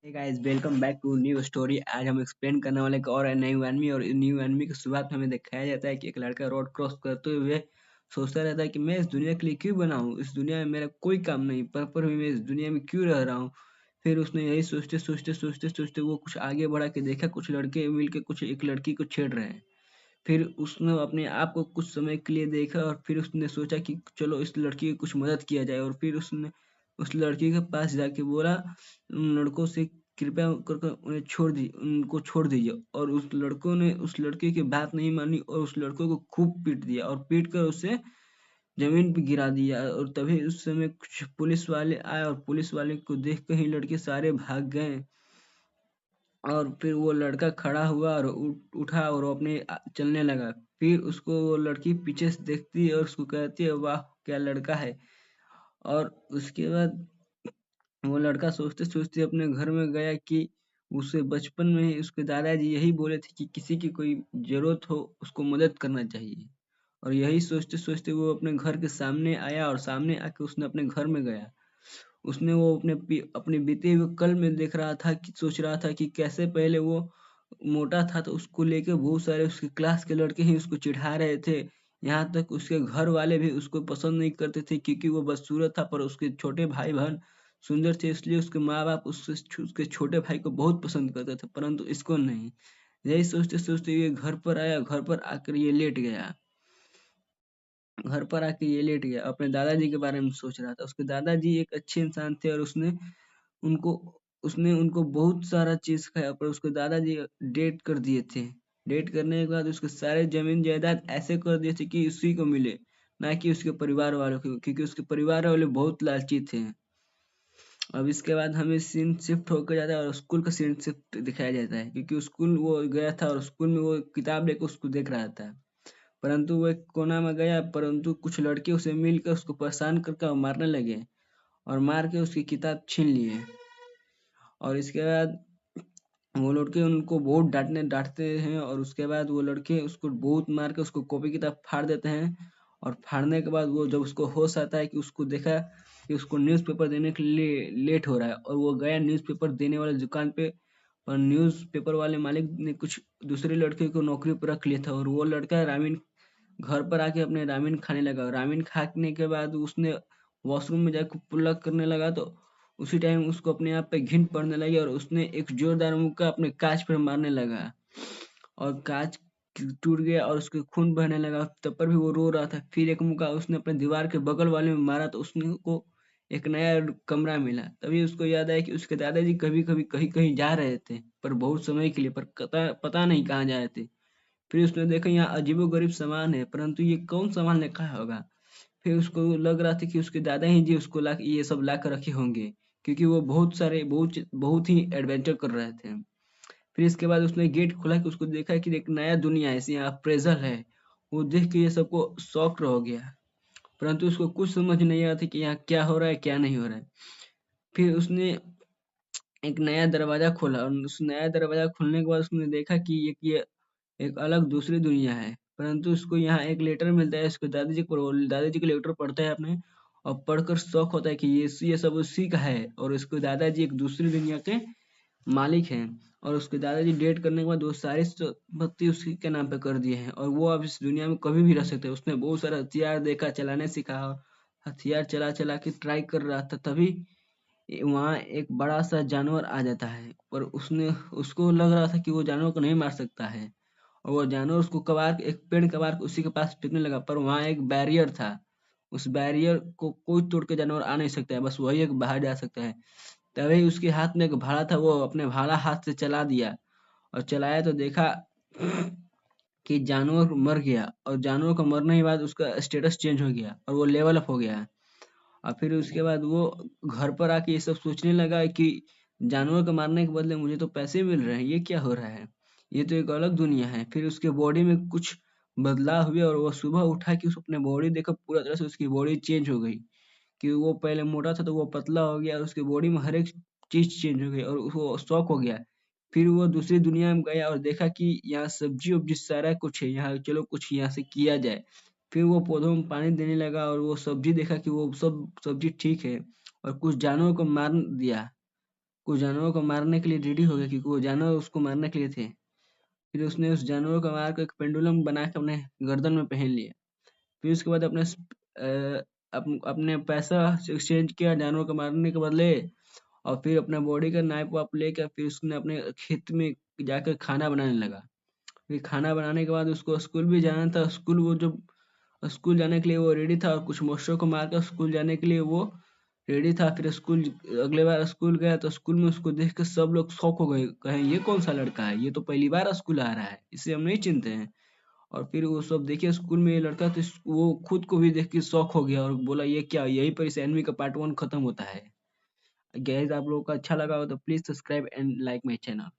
Hey guys, welcome back to new story. आज हम explain करने वाले एक और न्यू एनिमी। और न्यू एनिमी की शुरुआत में हमें दिखाया जाता है कि एक लड़का रोड क्रॉस करते हुए सोचता रहता है कि मैं इस दुनिया के लिए क्यों बना हूँ, इस दुनिया में मेरा कोई काम नहीं, पर भी मैं इस दुनिया में क्यों रह रहा हूँ। फिर उसने यही सोचते वो कुछ आगे बढ़ा के देखा, कुछ लड़के मिलके कुछ एक लड़की को छेड़ रहे हैं। फिर उसने अपने आप को कुछ समय के लिए देखा और फिर उसने सोचा कि चलो इस लड़की की कुछ मदद किया जाए। और फिर उसने उस लड़की के पास जाके बोला, उन लड़कों से कृपया कर उनको छोड़ दीजिए। और उस लड़कों ने उस लड़के की बात नहीं मानी और उस लड़कों को खूब पीट दिया और पीट कर उसे जमीन पे गिरा दिया। और तभी उस समय कुछ पुलिस वाले आए और पुलिस वाले को देख कर ही लड़के सारे भाग गए। और फिर वो लड़का खड़ा हुआ और उठा और वो अपने चलने लगा। फिर उसको वो लड़की पीछे से देखती है और उसको कहती है, वाह क्या लड़का है। और उसके बाद वो लड़का सोचते-सोचते अपने घर में गया कि उसे बचपन में ही उसके दादाजी यही बोले थे कि किसी की कोई ज़रूरत हो उसको मदद करना चाहिए। और यही सोचते-सोचते वो अपने घर के सामने आया और सामने आके उसने अपने घर में गया। उसने वो अपने बीते हुए कल में देख रहा था कि सोच रहा था कि कैसे पहले वो मोटा था तो उसको लेके बहुत सारे उसके क्लास के लड़के ही उसको चिढ़ा रहे थे। यहाँ तक उसके घर वाले भी उसको पसंद नहीं करते थे क्योंकि वो बदसूरत था, पर उसके छोटे भाई-बहन सुंदर थे, इसलिए उसके माँ-बाप उसके छोटे भाई को बहुत पसंद करते थे, परंतु इसको नहीं। यही सोचते-सोचते ये घर पर आया, घर पर आकर ये लेट गया। घर पर आके ये लेट गया, अपने दादाजी के बारे में सोच रहा था। उसके दादाजी एक अच्छे इंसान थे और उनको उसने उनको बहुत सारा चीज़ सिखाया, पर उसके दादाजी डेट कर दिए थे। डेट करने के बाद उसके सारे ज़मीन जायदाद ऐसे कर दिए थे कि उसी को मिले, ना कि उसके परिवार वालों को, क्योंकि उसके परिवार वाले बहुत लालची थे। अब इसके बाद हमें सीन शिफ्ट होकर जाता है और स्कूल का सीन शिफ्ट दिखाया जाता है, क्योंकि स्कूल वो गया था और स्कूल में वो किताब लेकर उसको देख रहा था। परंतु वो एक कोना में गया, परंतु कुछ लड़के उसे मिलकर उसको परेशान करके और मारने लगे और मार के उसकी किताब छीन लिए। और इसके बाद वो लड़के उनको बहुत डांटते हैं और उसके बाद वो लड़के उसको बहुत मार के उसको कॉपी किताब फाड़ देते हैं। और फाड़ने के बाद वो जब उसको होश आता है कि उसको देखा कि उसको न्यूज़पेपर देने के लिए लेट हो रहा है और वो गया न्यूज़पेपर देने वाले दुकान पे। और न्यूज़पेपर वाले मालिक ने कुछ दूसरे लड़के को नौकरी पर रख लिया था और वो लड़का रामीन घर पर आके अपने रामेन खाने लगा। रामेन खाने के बाद उसने वॉशरूम में जाके पुल्ला करने लगा तो उसी टाइम उसको अपने आप पे घिन पड़ने लगी और उसने एक जोरदार मुक्का अपने काँच पे मारने लगा और काँच टूट गया और उसके खून बहने लगा, तब पर भी वो रो रहा था। फिर एक मुक्का उसने अपने दीवार के बगल वाले में मारा तो उसने को एक नया कमरा मिला। तभी उसको याद आया कि उसके दादाजी कभी-कभी कहीं-कहीं जा रहे थे, पर बहुत समय के लिए, पर कता पता नहीं कहाँ जा रहे थे। फिर उसने देखा यहाँ अजीबो-गरीब सामान है, परंतु ये कौन सामान रखा होगा? फिर उसको लग रहा था कि उसके दादा ही जी उसको ला ये सब ला कर रखे होंगे, क्योंकि वो बहुत ही एडवेंचर कर रहे थे। फिर इसके बाद उसने गेट खोला कि उसको देखा कि एक नया दुनिया है, यहाँ अप्रेज़ल है। वो देख के ये सबको शॉक्ड हो गया, परंतु उसको कुछ समझ नहीं आ रहा था कि यहाँ क्या हो रहा है, क्या नहीं हो रहा है। फिर उसने एक नया दरवाज़ा खोला और उस नया दरवाज़ा खोलने के बाद उसने देखा कि ये एक अलग दूसरी दुनिया है। परंतु उसको यहाँ एक लेटर मिलता है उसके दादाजी को, और दादाजी का लेटर पढ़ता है अपने और पढ़कर शॉक होता है कि ये सब उसी का है और उसके दादाजी एक दूसरी दुनिया के मालिक हैं। और उसके दादाजी डेट करने के बाद वो सारी संपत्ति उसी के नाम पे कर दिए हैं और वो अब इस दुनिया में कभी भी रह सकते हैं। उसने बहुत सारा हथियार देखा, चलाने सीखा और हथियार चला-चला के ट्राई कर रहा था, तभी वहाँ एक बड़ा-सा जानवर आ जाता है। पर उसको लग रहा था कि वो जानवर को नहीं मार सकता है। और वो जानवर उसको एक पेड़ कबार के उसी के पास फेंकने लगा, पर वहाँ एक बैरियर था। उस बैरियर को कोई तोड़ के जानवर आ नहीं सकता है, बस वही एक बाहर जा सकता है। तभी उसके हाथ में एक भाला था, वो अपने भाला हाथ से चला दिया और चलाया तो देखा कि जानवर मर गया और जानवर का मरने के बाद उसका स्टेटस चेंज हो गया और वो लेवल अप हो गया। और फिर उसके बाद वो घर पर आके ये सब सोचने लगा कि जानवर को मारने के बदले मुझे तो पैसे मिल रहे हैं, ये क्या हो रहा है? ये तो एक अलग दुनिया है। फिर उसके बॉडी में कुछ बदलाव हुए और वो सुबह उठा कि उस अपने बॉडी देखा, पूरा तरह से उसकी बॉडी चेंज हो गई। कि वो पहले मोटा था तो वो पतला हो गया और उसकी बॉडी में हर एक चीज़ चेंज हो गई और वो शॉक हो गया। फिर वो दूसरी दुनिया में गया और देखा कि यहाँ सब्ज़ी-वब्ज़ी सारा कुछ है, यहाँ चलो कुछ यहाँ से किया जाए। फिर वो पौधों में पानी देने लगा और वो सब्ज़ी देखा कि वो सब सब्ज़ी ठीक है और कुछ जानवरों को मार दिया। कुछ जानवरों को मारने के लिए रेडी हो गया क्योंकि वो जानवर उसको मारने के लिए थे। फिर उसने उस जानवर को मार के एक पेंडुलम बना के अपने गर्दन में पहन लिया। फिर उसके बाद अपने पैसा एक्सचेंज किया जानवर को मारने के बदले, और फिर अपना बॉडी का नाइफ वाइफ लेके फिर उसने अपने खेत में जाकर खाना बनाने लगा। फिर खाना बनाने के बाद उसको स्कूल भी जाना था। स्कूल जाने के लिए वो रेडी था और कुछ मोस्टरों को मारकर स्कूल जाने के लिए वो रेडी था। फिर अगले बार स्कूल गया तो स्कूल में उसको देख के सब लोग शॉक हो गए, कहे ये कौन सा लड़का है, ये तो पहली बार स्कूल आ रहा है, इसे हम नहीं चिन्हते हैं। और फिर वो सब देखिए स्कूल में ये लड़का, तो वो खुद को भी देख के शॉक हो गया और बोला ये क्या, यही पर इस एनिमी का पार्ट 1 खत्म होता है। गाइस आप लोगों को अच्छा लगा हो तो please subscribe and like my channel.